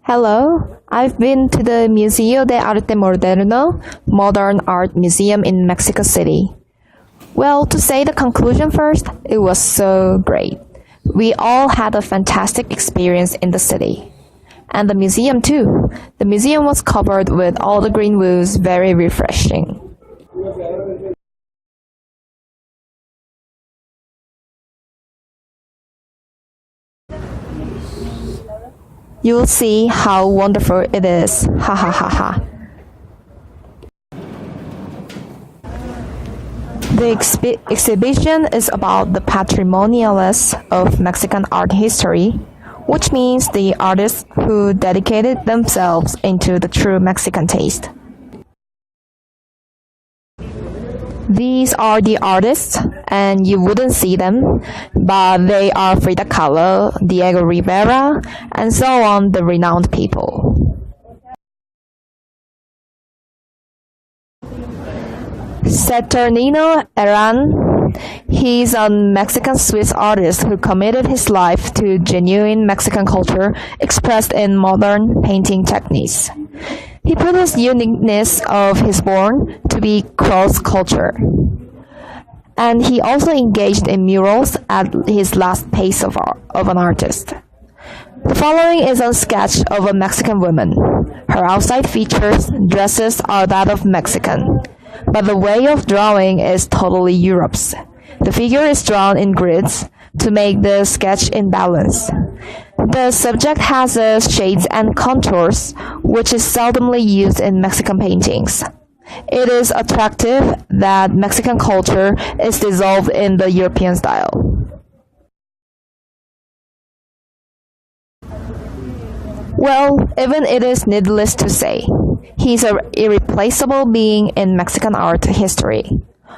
Hello, I've been to the Museo de Arte Moderno, Modern Art Museum in Mexico City. Well, to say the conclusion first, it was so great. We all had a fantastic experience in the city. And the museum too. The museum was covered with all the green woods, very refreshing. You'll see how wonderful it is. Ha ha ha ha. The exhibition is about the patrimonialists of Mexican art history, which means the artists who dedicated themselves into the true Mexican taste. These are the artists, and you wouldn't see them, but they are Frida Kahlo, Diego Rivera, and so on, the renowned people. Saturnino Herrán, he's a Mexican-Swiss artist who committed his life to genuine Mexican culture expressed in modern painting techniques. He put his uniqueness of his born to be cross-culture. And he also engaged in murals at his last pace of an artist. The following is a sketch of a Mexican woman. Her outside features, dresses are that of Mexican, but the way of drawing is totally Europe's. The figure is drawn in grids to make the sketch in balance. The subject has shades and contours, which is seldomly used in Mexican paintings. It is attractive that Mexican culture is dissolved in the European style. Well, even it is needless to say, he's an irreplaceable being in Mexican art history.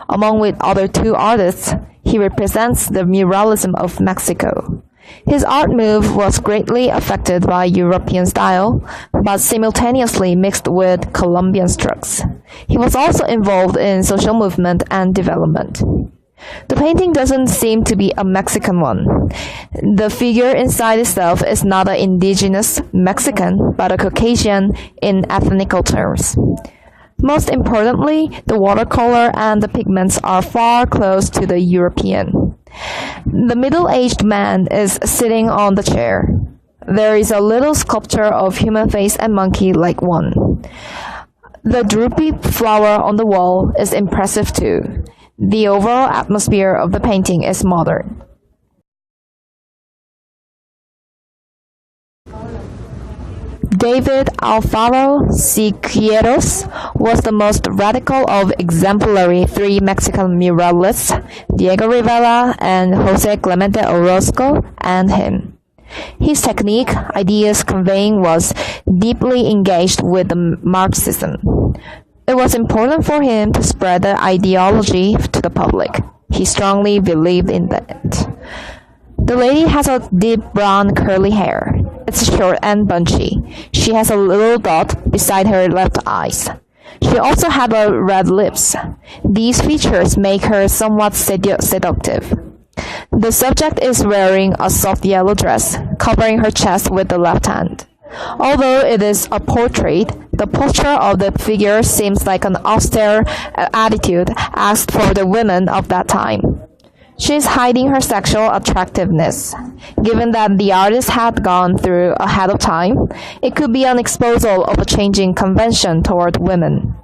Among with other two artists, he represents the muralism of Mexico. His art move was greatly affected by European style, but simultaneously mixed with Colombian strokes. He was also involved in social movement and development. The painting doesn't seem to be a Mexican one. The figure inside itself is not an indigenous Mexican, but a Caucasian in ethnical terms. Most importantly, the watercolor and the pigments are far close to the European. The middle-aged man is sitting on the chair. There is a little sculpture of human face and monkey like one. The droopy flower on the wall is impressive too. The overall atmosphere of the painting is modern. David Alfaro Siqueiros was the most radical of exemplary three Mexican muralists, Diego Rivera and Jose Clemente Orozco, and him. His technique, ideas conveying, was deeply engaged with the Marxism. It was important for him to spread the ideology to the public. He strongly believed in that. The lady has a deep brown curly hair. It's short and bunchy. She has a little dot beside her left eyes. She also had red lips. These features make her somewhat seductive. The subject is wearing a soft yellow dress, covering her chest with the left hand. Although it is a portrait, the posture of the figure seems like an austere attitude asked for the women of that time. She is hiding her sexual attractiveness. Given that the artist had gone through ahead of time, it could be an exposure of a changing convention toward women.